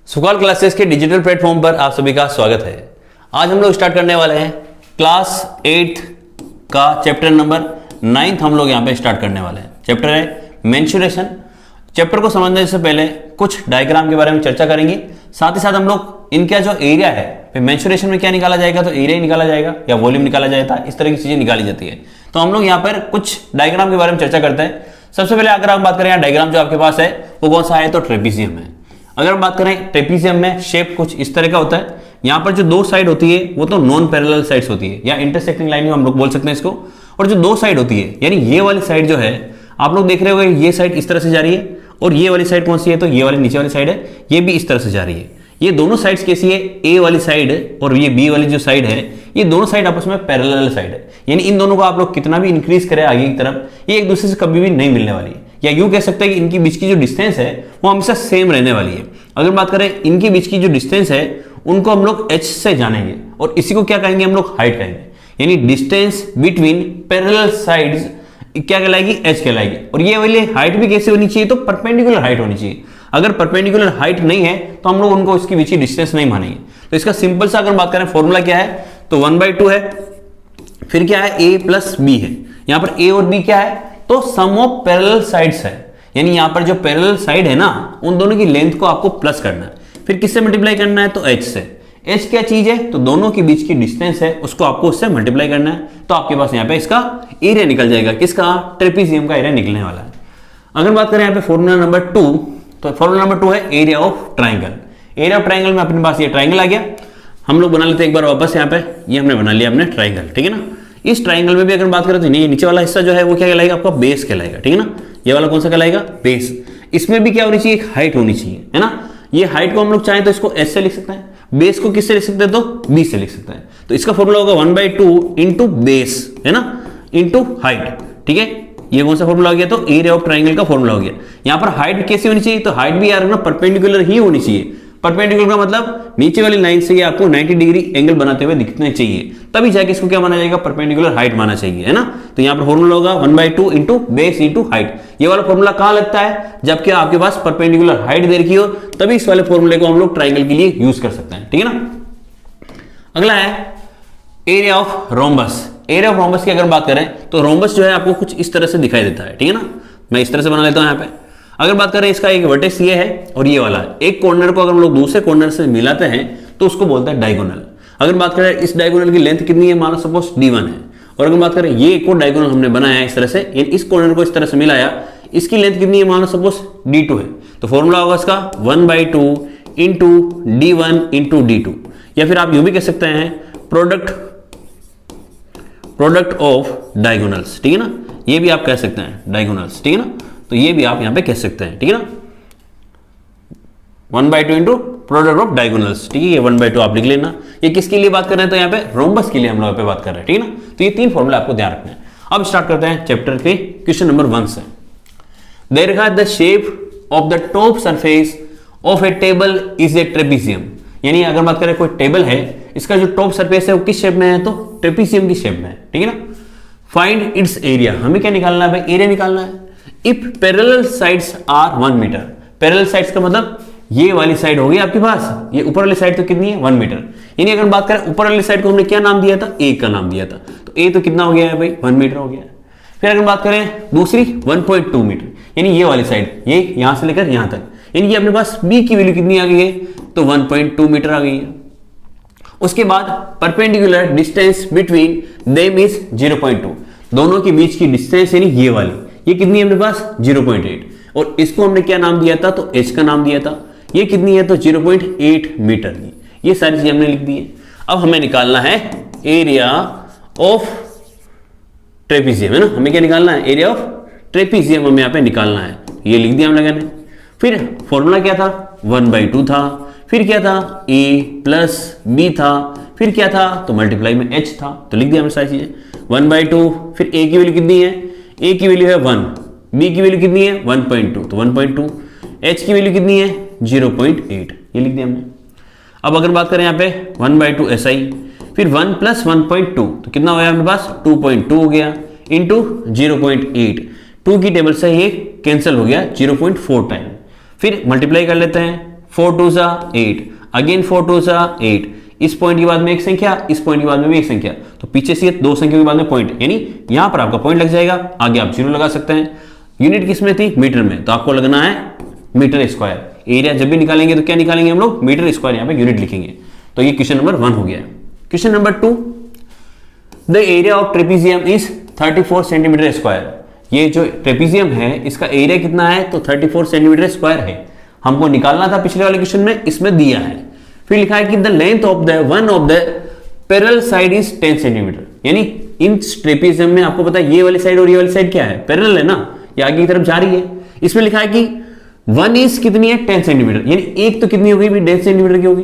सुकाल classes के digital platform पर आप सभी का स्वागत है। आज हम लोग स्टार्ट करने वाले हैं क्लास 8 का चैप्टर नंबर 9 हम लोग यहाँ पे स्टार्ट करने वाले हैं। चैप्टर है मेंस्ट्रुएशन। चैप्टर को समझने से पहले कुछ डायग्राम के बारे में चर्चा करेंगे, साथ ही साथ हम लोग इनका जो एरिया है, मेंस्ट्रुएशन में क्या निकाला जाएगा, तो एरिया निकाला जाएगा या वॉल्यूम निकाला जाता है, इस तरह की चीजें निकाली जाती है। तो हम लोग यहाँ पर कुछ डायग्राम के बारे में चर्चा करते हैं। सबसे पहले अगर हम बात करें यहाँ डायग्राम जो आपके पास है वो कौन सा है, तो ट्रेपीजियम है। अगर हम बात करें ट्रेपीजियम में शेप कुछ इस तरह का होता है। यहाँ पर जो दो साइड होती है वो तो नॉन पैरेलल साइड्स होती है या इंटरसेक्टिंग लाइन हम लोग बोल सकते हैं इसको। और जो दो साइड होती है यानी ये वाली साइड जो है आप लोग देख रहे होंगे, ये साइड इस तरह से जा रही है और ये वाली साइड कौन सी है, तो ये वाली नीचे वाली साइड है, ये भी इस तरह से जा रही है। ये दोनों साइड्स कैसी है, ए वाली साइड और ये बी वाली जो साइड है, ये दोनों साइड आपस में पैरेलल साइड है। यानी इन दोनों को आप लोग कितना भी इंक्रीज करें आगे की तरफ, ये एक दूसरे से कभी भी नहीं मिलने वाली है। या यूं कह सकते हैं कि इनकी बीच की जो डिस्टेंस है वो हमेशा सेम रहने वाली है। अगर बात करें इनकी बीच की जो डिस्टेंस है उनको हम लोग h से जानेंगे और इसी को क्या कहेंगे, हम लोग हाइट कहेंगे। यानी डिस्टेंस बिटवीन पैरेलल साइड्स क्या कहलाएगी, h कहलाएगी। और ये वाली हाइट भी कैसे होनी चाहिए, तो परपेंडिकुलर हाइट होनी चाहिए। अगर परपेंडिकुलर हाइट नहीं है तो हम लोग उनको इसकी बीच की डिस्टेंस नहीं मानेंगे। तो इसका सिंपल सा अगर बात करें फॉर्मूला क्या है, तो 1/2 है, फिर क्या है a प्लस b है। यहां पर a और b क्या है, तो सम ऑफ पैरेलल साइड्स है। यानी यहां पर जो पैरेलल साइड है ना उन दोनों की लेंथ को आपको प्लस करना है, फिर किससे मल्टीप्लाई करना है, तो h से। h क्या चीज है, तो दोनों के बीच की डिस्टेंस है, उसको आपको उससे मल्टीप्लाई करना है। तो आपके पास यहाँ पे इसका एरिया निकल जाएगा, किसका, ट्रेपीजियम का एरिया निकलने वाला है। अगर बात करें यहाँ पे फॉर्मूला नंबर 2, तो फॉर्मूला नंबर 2 है area of triangle. Area of triangle में अपने पास ये ट्राइंगल आ गया। हम लोग बना लेते हैं एक बार वापस, यहाँ पे ये हमने बना लिया अपने ट्राइंगल, ठीक है ना। इस ट्राइंगल में भी अगर बात करें तो नहीं, नीचे वाला हिस्सा जो है वो क्या कहलाएगा, आपका बेस कहलाएगा, ठीक है ना। ये वाला कौन सा कहलाएगा, बेस। इसमें भी क्या होनी चाहिए, एक हाइट होनी चाहिए, है ना। ये हाइट को हम लोग चाहें तो इसको s से लिख सकते हैं, बेस को किससे लिख सकते हैं, तो b से लिख सकते हैं। तो इसका फॉर्मूला होगा 1/2 इंटू बेस, है ना, इंटू हाइट, ठीक है। ये कौन सा फॉर्मूला हो गया, तो एरिया ऑफ ट्राइंगल का फॉर्मूला हो गया। यहाँ पर हाइट कैसी होनी चाहिए, तो हाइट भी यार ना परपेंडिकुलर ही होनी चाहिए। परपेंडिकुलर का मतलब नीचे वाली लाइन से ये आपको 90 डिग्री एंगल बनाते हुए दिखने चाहिए, तभी जाके इसको क्या माना जाएगा, परपेंडिकुलर हाइट माना चाहिए, है ना। तो यहाँ पर फॉर्मूला होगा 1/2 इंटू बेस इंटू हाइट। ये वाला फॉर्मूला कहां लगता है, जबकि आपके पास परपेंडिकुलर हाइट दे रखी हो, तभी इस वाले फॉर्मूले को हम लोग ट्राइंगल के लिए यूज कर सकते हैं, ठीक है ना। अगला है area of rhombus. Area of rhombus की अगर बात करें तो रोम्बस जो है आपको कुछ इस तरह से दिखाई देता है, ठीक है ना। मैं इस तरह से बना लेता हूं यहाँ पे। अगर बात करें इसका एक वर्टेक्स ये है और ये वाला है। एक कॉर्नर को अगर हम लोग दूसरे कॉर्नर से मिलाते हैं तो उसको बोलते हैं डायगोनल। अगर बात करें इस डायगोनल की लेंथ कितनी है, मानो सपोज d1 है, और अगर बात करें ये एक और डायगोनल हमने बनाया इस तरह से, इस कॉर्नर को इस तरह से मिलाया, इसकी लेंथ कितनी है, मानो सपोज d2 है। तो फॉर्मूला होगा इसका 1/2 इंटू d1 इंटू d2, या फिर आप यूं भी कह सकते हैं प्रोडक्ट ऑफ डायगोनल्स, ठीक है ना। ये भी आप कह सकते हैं डायगोनल्स, ठीक है ना। तो ये भी आप यहां पे कह सकते हैं, ठीक है ना, 1/2 इंटू प्रोडक्ट ऑफ डायगोनल्स, ठीक है। ये 1/2 आप लिख लेना। ये किसके लिए बात कर रहे हैं, तो यहाँ पे रोम्बस के लिए हम लोग यहाँ पे बात कर रहे हैं, ठीक है ना। तो ये तीन फॉर्मूला आपको ध्यान रखना है। अब स्टार्ट करते हैं चैप्टर के क्वेश्चन नंबर 1 से। There the shape of the top surface of a table is a trapezium. यानी अगर बात करें कोई टेबल है, इसका जो टॉप सरफेस है वो किस शेप में है, तो ट्रेपीजियम की शेप में है, ठीक है ना। फाइंड इट्स एरिया, हमें क्या निकालना है भाई, एरिया निकालना है। If parallel sides are 1 metre, parallel sides का मतलब ये वाली साइड होगी आपके पास, ये ऊपर वाली साइड तो कितनी है, 1 मीटर। यानी अगर बात करें ऊपर वाली साइड को हमने क्या नाम दिया था, ए का नाम दिया था, तो ए तो कितना हो गया है भाई, 1 मीटर हो गया। फिर अगर बात करें दूसरी 1.2 मीटर, यानी ये वाली साइड, ये यहां से लेकर यहां तक, यानी कि अपने पास बी की वैल्यू कितनी आ गई है, तो 1.2 मीटर आ गई है। उसके बाद perpendicular distance between them is 0.2, दोनों के बीच की डिस्टेंस यानी ये वाली, ये कितनी है अपने पास 0.8, और इसको हमने क्या नाम दिया था, तो h का नाम दिया था। ये कितनी है, तो 0.8 मीटर की। ये सारी चीजें हमने लिख दी है। अब हमें निकालना है एरिया ऑफ ट्रेपीजियम, है ना। हमें क्या निकालना है, एरिया ऑफ ट्रेपीजियम हमें यहाँ पे निकालना है। ये लिख दिया हम लोगों ने। फिर फॉर्मूला क्या था, 1/2 था, फिर क्या था, a प्लस b था, फिर क्या था, तो मल्टीप्लाई में h था, तो लिख दिया हमने सारी चीजें। 1/2, फिर a की वैल्यू कितनी है, a की वैल्यू है 1, b की वैल्यू कितनी है 1.2, तो 1.2, h की वैल्यू कितनी है 0.8, ये लिख दिया हमने। अब अगर बात करें यहाँ पे 1/2 SI, फिर 1 प्लस 1.2, तो कितना हो गया हमारे पास 2.2 हो गया, इंटू 0.8, 2 की टेबल से ये कैंसिल हो गया 0.4 टाइम। फिर मल्टीप्लाई कर लेते हैं 4 2 सा 8, अगेन 4 2 सा 8, इस पॉइंट के बाद में एक संख्या, इस पॉइंट के बाद में भी एक संख्या, तो पीछे से दो संख्या के बाद में पॉइंट, यानी यहां पर आपका पॉइंट लग जाएगा, आगे आप 0 लगा सकते हैं। यूनिट किस में थी? मीटर में, तो आपको लगना है मीटर स्क्वायर। एरिया जब भी निकालेंगे तो क्या निकालेंगे हम लोग? मीटर स्क्वायर, यहां पे यूनिट लिखेंगे। तो ये क्वेश्चन नंबर 1 हो गया। Question number 2, the area of trapezium is 34 centimetre square. ये जो ट्रेपीजियम है इसका एरिया कितना है? तो 34 सेंटीमीटर स्क्वायर है। हमको निकालना था पिछले वाले क्वेश्चन में, इसमें दिया है। फिर लिखा है कि the length of the one of the parallel side is 10 centimetre. यानी इन ट्रेपीजियम में आपको पता है ये वाली साइड और ये वाली साइड क्या है? पैरेलल है ना, ये आगे की तरफ जा रही है। इसमें लिखा है कि वन इज कितनी है? 10 सेंटीमीटर, यानी एक तो कितनी होगी? 10 सेंटीमीटर की होगी।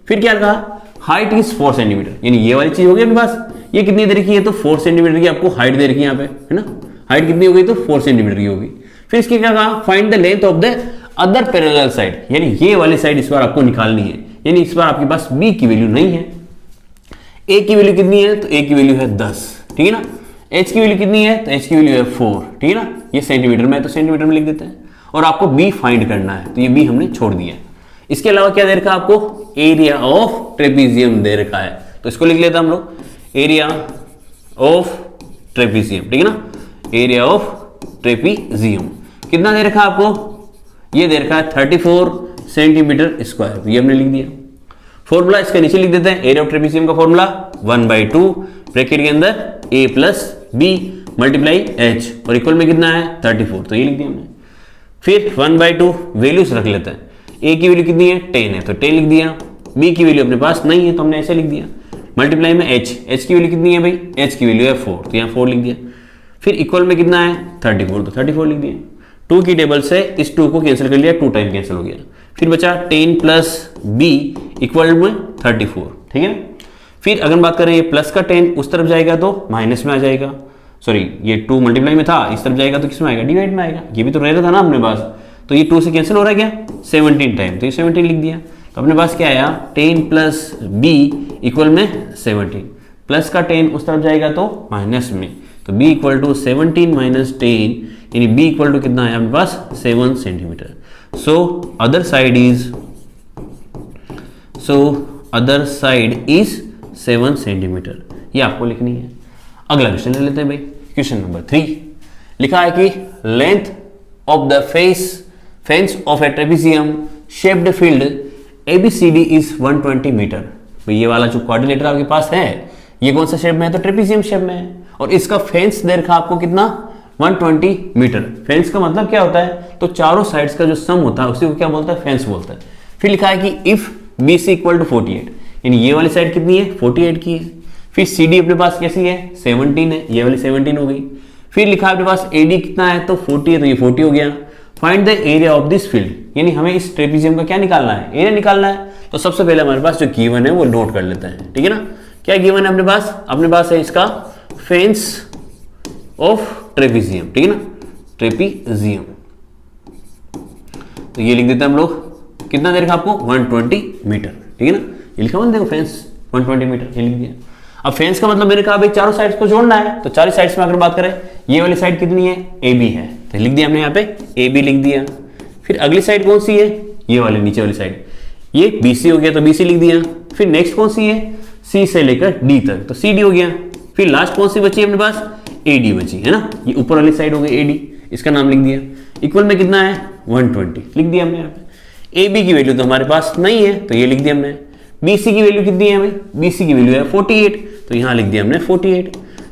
फिर क्या कहा? हाइट इज 4 सेंटीमीटर, यानी ये वाली चीज होगी अपने पास। ये कितनी दे रखी है? तो 4 सेंटीमीटर की आपको हाइट दे रखी है यहाँ पे, है ना। हाइट कितनी हो गई? तो 4 सेंटीमीटर की होगी। फिर इसके क्या कहा? Find the length of the other parallel side, यानी ये वाली साइड इस बार आपको निकालनी है। यानी इस बार आपके पास बी की वैल्यू नहीं है। ए की वैल्यू कितनी है? तो ए की वैल्यू है 10, ठीक है ना। एच की वैल्यू कितनी है? तो एच की वैल्यू है 4, ठीक है ना। ये सेंटीमीटर में है तो सेंटीमीटर में लिख देते हैं। और आपको बी फाइंड करना है, तो ये बी हमने छोड़ दिया। इसके अलावा क्या दे रखा है आपको? एरिया ऑफ ट्रेपीजियम दे रखा है, तो इसको लिख लेते हैं हम लोग, एरिया ऑफ ट्रेपीजियम, ठीक है ना। एरिया ऑफ ट्रेपीजियम कितना दे रखा है आपको? ये दे रखा है 34 सेंटीमीटर स्क्वायर, ये हमने लिख दिया। फॉर्मूला इसके नीचे लिख देते हैं। एरिया ऑफ ट्रेपीजियम का फॉर्मूला 1/2 ब्रैकेट के अंदर a plus b multiply h, और इक्वल में कितना है? 34, तो ये लिख दिया हमने। फिर 1/2 वैल्यूज रख लेते हैं। a की वैल्यू कितनी है? 10 है, तो 10 लिख दिया। b की वैल्यू अपने पास नहीं है तो हमने ऐसे लिख दिया। मल्टीप्लाई में h की वैल्यू कितनी है भाई? h की वैल्यू है 4, तो यहाँ 4 लिख दिया। फिर इक्वल में कितना है? 34, तो 34 लिख दिया। 2 की टेबल से इस 2 को कैंसिल कर लिया, 2 टाइम कैंसिल हो गया। फिर बचा 10 प्लस b इक्वल में 34, ठीक है। फिर अगर बात करें ये प्लस का 10 उस तरफ जाएगा तो माइनस में आ जाएगा, सॉरी ये 2 मल्टीप्लाई में था, इस तरफ जाएगा तो किस में आएगा? डिवाइड में आएगा। ये भी तो रह रहा था ना अपने पास, तो ये 2 से कैंसिल हो रहा है क्या? 17 टाइम, तो ये 17 लिख दिया। तो अपने पास क्या आया? 10 प्लस b इक्वल में 17, प्लस का 10 उस तरफ जाएगा तो माइनस में, तो b इक्वल टू 17 माइनस 10, यानी b इक्वल टू कितना है अपने पास? 7 centimetre. So other side is 7 centimetre, ये आपको लिखनी है। अगला क्वेश्चन ले लेते हैं भाई, क्वेश्चन नंबर 3। लिखा है कि length of the fence of a trapezium shaped field ABCD is 120 metre. तो ये वाला जो कोऑर्डिनेटर आपके पास है ये कौन सा शेप में है? तो ट्रेपीजियम शेप में है, और इसका फेंस दे रखा आपको कितना? 120 मीटर। फेंस का मतलब क्या होता है? तो चारों साइड्स का जो सम होता है उसी को क्या बोलता है? फेंस बोलता है। फिर लिखा है कि इफ BC इक्वल टू 48, यानी ये वाली साइड कितनी है? 48 की है। फिर CD अपने पास कैसी है? 17 है, ये वाली 17 हो गई। फिर लिखा है अपने पास AD कितना है? तो 40 है, तो ये 40 हो गया। Find the area of this field, यानी हमें इस ट्रेपीजियम का क्या निकालना है? एरिया निकालना है। तो सबसे पहले हमारे पास जो गिवन है वो नोट कर लेते हैं, ठीक है ना। क्या गिवन है अपने पास? अपने पास है इसका फेंस ऑफ ट्रेपीजियम, ठीक है ना, ट्रेपीजियम। तो ये लिख देते हैं हम लोग, कितना दे रखा आपको? 120 मीटर, ठीक है ना। ये लिखा हुआ देखो फेंस 120 मीटर, ये लिख दिया। अब फेंस का मतलब मैंने कहा भाई चारों साइड्स को जोड़ना है, तो चारों साइड्स में अगर बात करें ये वाली साइड कितनी है? AB है, तो लिख दिया हमने यहाँ पे AB लिख दिया। फिर अगली साइड कौन सी है? ये वाली नीचे वाली साइड, ये BC हो गया तो BC लिख दिया। फिर नेक्स्ट कौन सी है? C से लेकर D तक, तो CD हो गया। फिर लास्ट कौन सी बची अपने पास? AD बची है ना, ये ऊपर वाली साइड हो गई AD, इसका नाम लिख दिया। इक्वल में कितना है? 120 लिख दिया हमने यहाँ पे। AB की वैल्यू तो हमारे पास नहीं है, तो ये लिख दिया हमने। BC की वैल्यू कितनी है भाई? BC की वैल्यू है 48, तो यहाँ लिख दिया हमने 48।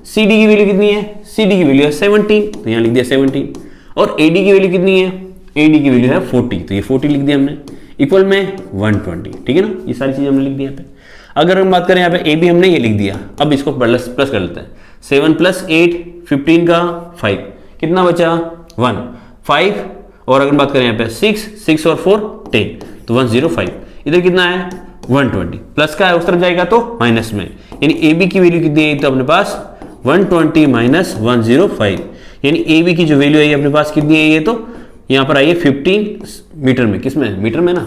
CD की वैल्यू कितनी है? CD की वैल्यू है 17, तो यहाँ लिख दिया 17। और AD की वैल्यू कितनी है? AD की वैल्यू है 40, तो ये 40 लिख दिया हमने। इक्वल में 120, ठीक है ना, ये सारी चीजें हमने लिख दी यहाँ पे। अगर हम बात करें यहाँ पे AB हमने ये लिख दिया, अब इसको प्लस कर लेते हैं। 7 + 8 15 का 5, कितना बचा? 1 5, और अगर बात करें यहाँ पे 6 और 4 10, तो 105। इधर कितना है? 120, प्लस का है उस तरफ जाएगा तो माइनस में, यानी AB की वैल्यू कितनी है? तो अपने पास 120 माइनस 105, यानी AB की जो वैल्यू है अपने पास कितनी है? ये तो यहाँ पर आइए 15 मीटर में, किसमें? मीटर में ना,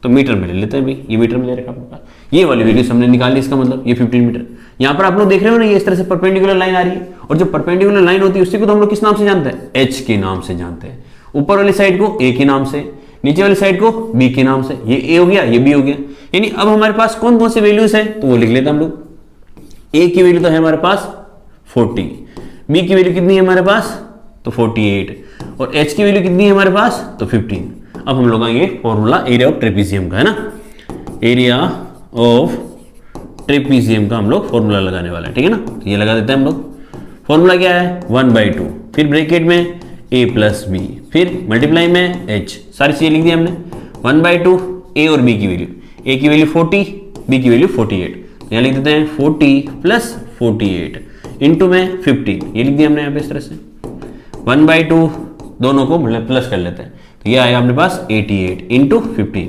तो मीटर में ले लेते हैं भाई, ये मीटर में ले रखा अपने पास। ये वाली वैल्यू हमने निकाल ली, इसका मतलब ये 15 मीटर। यहाँ पर आप लोग देख रहे हो ना, ये इस तरह से परपेंडिकुलर लाइन आ रही है, और जो परपेंडिकुलर लाइन होती है उसी को तो हम लोग किस नाम से जानते हैं? H के नाम से जानते हैं। ऊपर वाली साइड को A के नाम से, नीचे वाली साइड को बी के नाम से, ये ए हो गया, ये बी हो गया। यानी अब हमारे पास कौन कौन से वैल्यूज है तो वो लिख लेते हैं हम लोग। ए की वैल्यू तो है हमारे पास 40, बी की वैल्यू कितनी है हमारे पास तो 48, और एच की वैल्यू कितनी है हमारे पास तो 15। अब हम लोग आएंगे फॉर्मूला एरिया ऑफ ट्रेपीजियम का, है ना, एरिया ऑफ ट्रेपीजियम का हम लोग फॉर्मूला लगाने वाला है, ठीक है ना। तो ये लगा देते हैं हम लोग। फॉर्मूला क्या है 1/2, फिर ब्रैकेट में a प्लस बी, फिर मल्टीप्लाई में h, सारी चीजें लिख दी हमने। 1/2 a और b की वैल्यू, a की वैल्यू 40, b की वैल्यू 48, तो यहाँ लिख देते हैं 40 प्लस 48 इंटू में 15, ये लिख दिया हमने यहाँ पे इस तरह से। 1/2 दोनों को प्लस कर लेते हैं, तो ये आएगा अपने पास 88 इंटू 15,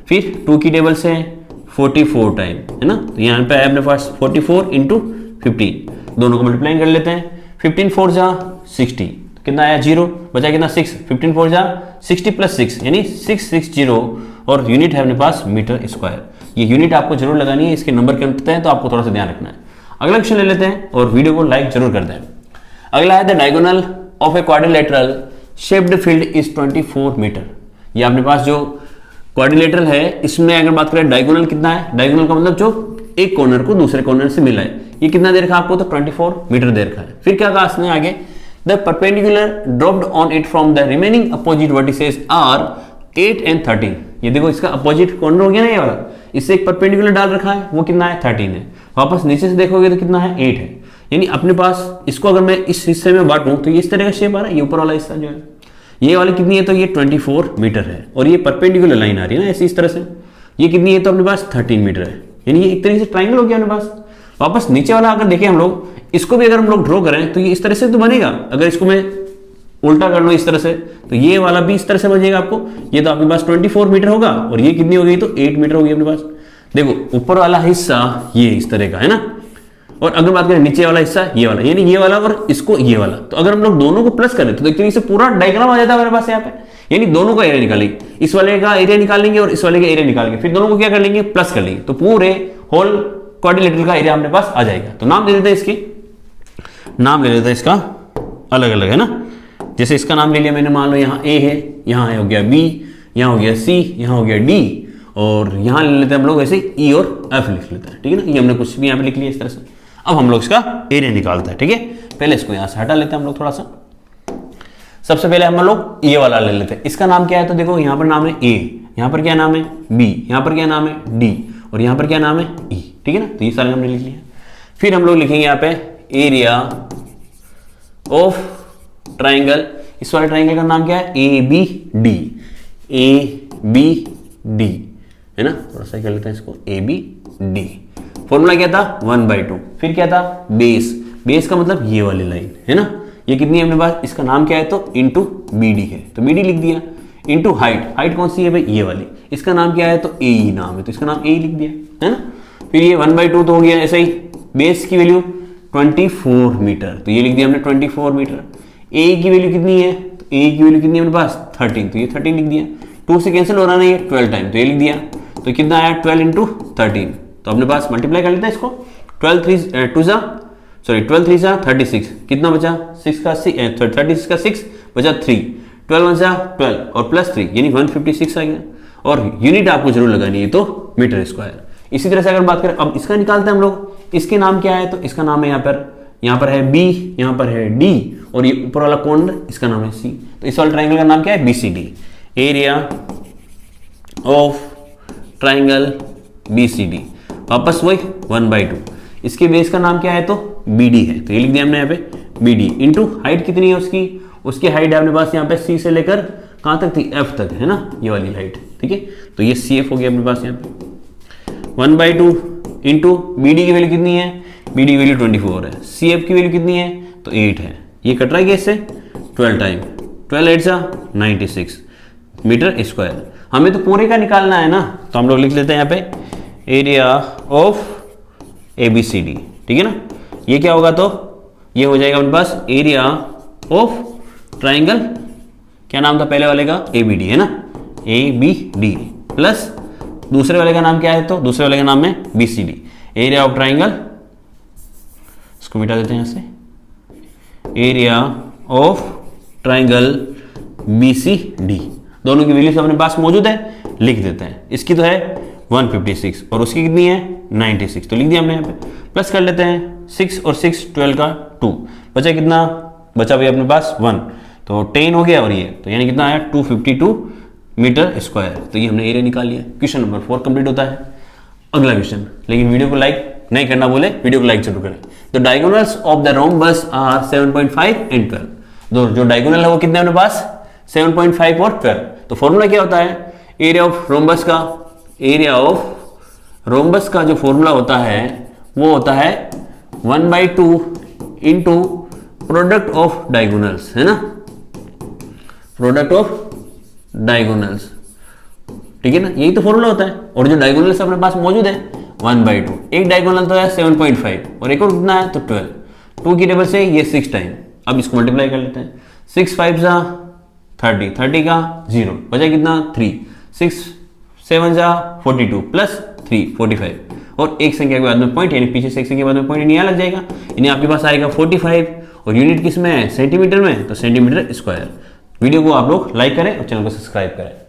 फिर 2 की टेबल से 44 टाइम, है ना, तो यहाँ पे है अपने पास 44 इंटू 15, दोनों को मल्टीप्लाई कर लेते हैं। 15 4 जा 60, कितना आया 0, बचा कितना 6, 15 4 जा 60 प्लस 6 यानी 660, और यूनिट है अपने पास मीटर स्क्वायर। ये यूनिट आपको जरूर लगानी है, इसके नंबर करते हैं तो आपको थोड़ा सा ध्यान रखना है। अगला क्वेश्चन ले लेते हैं और वीडियो को लाइक जरूर कर दें। अगला है the diagonal of a quadrilateral shaped field is 24 metre. ये अपने पास जो क्वाड्रिलेटरल है इसमें अगर बात करें डायगोनल कितना है, डायगोनल का मतलब जो एक कॉर्नर को दूसरे कॉर्नर से मिला है, ये कितना दे रखा आपको तो 24 मीटर दे रखा है। फिर क्या कहा इसने आगे, the perpendicular dropped on it from the remaining opposite vertices are 8 and 13। ये देखो इसका अपोजिट कॉर्नर हो गया ना ये वाला, इससे एक परपेंडिकुलर डाल रखा है, वो कितना है 13 है। वापस नीचे से देखोगे तो कितना है 8 है। यानी अपने पास इसको अगर मैं इस हिस्से में बांटूं तो ये इस तरह का शेप आ रहा है, ये ऊपर वाला हिस्सा जो है ये वाली कितनी है तो ये 24 मीटर है, और ये परपेंडिकुलर लाइन आ रही है ना ऐसी इस तरह से, ये कितनी है तो अपने पास 13 मीटर है। यानी ये एक तरीके से ट्राइंगल हो गया अपने पास। वापस नीचे वाला अगर देखें हम लोग, इसको भी अगर हम लोग ड्रॉ करें तो ये इस तरह से तो बनेगा। अगर इसको मैं उल्टा कर लो इस तरह से तो ये वाला भी इस तरह से बनेगा आपको। ये तो आपके पास 24 मीटर होगा और ये कितनी हो गई तो 8 मीटर होगी अपने पास। देखो ऊपर वाला हिस्सा ये इस तरह का है ना, और अगर बात करें नीचे वाला हिस्सा ये वाला, यानी ये वाला और इसको ये वाला, तो अगर हम लोग दोनों को प्लस करें तो देखते हैं पूरा डायग्राम आ जाता है हमारे पास यहाँ पे। यानी दोनों का एरिया निकालेंगे, इस वाले का एरिया निकाल लेंगे और इस वाले का एरिया निकाल के फिर दोनों को क्या कर लेंगे प्लस कर लेंगे, तो पूरे होल क्वाड्रिलेटरल का एरिया हमारे पास आ जाएगा। तो नाम दे देते हैं इसकी, नाम ले लेते हैं इसका अलग अलग, है ना। जैसे इसका नाम ले लिया मैंने, मान लो यहाँ ए है, यहाँ है हो गया बी, यहाँ हो गया सी, यहाँ हो गया डी, और यहाँ ले लेते हैं हम लोग ऐसे ई और एफ लिख लेते हैं, ठीक है ना। ये हमने कुछ भी यहाँ पे लिख लिया इस तरह से। अब हम लोग इसका एरिया निकालते हैं, ठीक है। पहले इसको यहाँ से हटा लेते हैं हम लोग थोड़ा सा। सबसे पहले हम लोग ये वाला ले लेते हैं, इसका नाम क्या है तो देखो यहाँ पर नाम है ए, यहाँ पर क्या नाम है बी, यहाँ पर क्या नाम है डी, और यहाँ पर क्या नाम है ई, ठीक है ना। तो ये सारे हमने लिख लिया। फिर हम लोग लिखेंगे यहाँ पे एरिया ऑफ ट्राइंगल। इस वाले ट्राइंगल का नाम क्या है A B D, A B D, है ना। थोड़ा सा कर लेते हैं इसको ए बी डी। फॉर्मूला क्या था 1/2, फिर क्या था बेस, बेस का मतलब ये वाली लाइन है ना, ये कितनी है अपने पास, इसका नाम क्या है तो इंटू बी डी है, तो बी डी लिख दिया, इंटू हाइट, हाइट कौन सी है भाई ये वाली, इसका नाम क्या है तो ए ई नाम है, तो इसका नाम ए लिख दिया, है ना। फिर ये 1/2 तो हो गया ऐसा ही। बेस की वैल्यू 24 मीटर, तो ये लिख दिया हमने 24 मीटर। ए की वैल्यू कितनी है तो ए की वैल्यू कितनी है अपने पास 13, तो ये 13 लिख दिया। 2 से कैंसिल हो रहा है 12 टाइम, तो ये लिख दिया। तो कितना आया 12 इंटू 13, तो अपने पास मल्टीप्लाई कर लेते हैं इसको। 12 3 जा 36, कितना बचा 6 का 36 का 6 बचा 3, 12 1 जा 12 और प्लस 3 यानी 156 आ गया। और यूनिट आपको जरूर लगानी है तो मीटर स्क्वायर। इसी तरह से अगर बात करें अब इसका निकालते हैं हम लोग, इसके नाम क्या है तो इसका नाम है यहाँ पर है बी, यहाँ पर है डी, और ये ऊपर वाला कॉर्नर इसका नाम है सी। तो इस वाले ट्राइंगल का नाम क्या है BCD, area of triangle BCD। वापस वही 1/2। इसके बेस का नाम क्या है तो BD है, तो ये लिख दिया हमने यहाँ पे BD इंटू हाइट कितनी है उसकी हाइट है अपने पास यहाँ पे C से लेकर कहाँ तक थी F तक, है ना, ये वाली हाइट, ठीक है। तो ये CF हो गया अपने पास यहाँ पे 1/2 इंटू BD की वैल्यू कितनी है, BD की वैल्यू 24 है, CF की वैल्यू कितनी है तो 8 है। ये कट रहा है इससे 12 टाइम, 12 8 जा 96 मीटर स्क्वायर। हमें तो पूरे का निकालना है ना, तो हम लोग लिख लेते हैं यहाँ पे एरिया ऑफ ABCD, ठीक है ना। ये क्या होगा तो ये हो जाएगा अपने पास एरिया ऑफ ट्राइंगल, क्या नाम था पहले वाले का ABD, है ना, ABD प्लस दूसरे वाले का नाम क्या है तो दूसरे वाले का नाम है BCD, एरिया ऑफ ट्राइंगल, इसको मिटा देते हैं यहाँ से, एरिया ऑफ ट्राइंगल BCD। दोनों की वैल्यूज अपने पास मौजूद है, लिख देते हैं। इसकी तो है 156 और उसकी कितनी है 96, तो लिख दिया हमने यहाँ पे। प्लस कर लेते हैं 6 और 6 12 का 2, बचा कितना, बचा भाई अपने पास 1, तो 10 हो गया और ये तो यानी कितना आया 252 मीटर स्क्वायर। तो ये हमने एरिया निकाल लिया। क्वेश्चन नंबर 4 कंप्लीट होता है। अगला क्वेश्चन, लेकिन वीडियो को लाइक नहीं करना बोले, वीडियो को लाइक जरूर करें। The diagonals of the rhombus are 7.5 and 12। जो डायगोनल है वो कितने अपने पास 7.5 और 12। तो फॉर्मूला क्या होता है एरिया ऑफ रोम्बस का, एरिया ऑफ रोम्बस का जो फॉर्मूला होता है वो होता है 1/2 इंटू प्रोडक्ट ऑफ डायगोनल्स, है ना, प्रोडक्ट ऑफ डायगोनल्स, ठीक है ना, यही तो फॉर्मूला होता है। और जो डायगोनल्स अपने पास मौजूद है 1/2, एक डायगोनल तो है 7.5 और एक और कितना है तो 12, 2 की टेबल से ये 6 टाइम। अब इसको मल्टीप्लाई कर लेते हैं, 6 5 जा 30, 30 का 0, बचा कितना 3, 6 7 जा 42 प्लस 3 45 और एक संख्या के बाद में पॉइंट, यानी पीछे से एक संख्या के बाद में पॉइंट यहाँ लग जाएगा, यानी आपके पास आएगा 45 और यूनिट किस में है सेंटीमीटर में, तो सेंटीमीटर स्क्वायर। वीडियो को आप लोग लाइक करें और चैनल को सब्सक्राइब करें।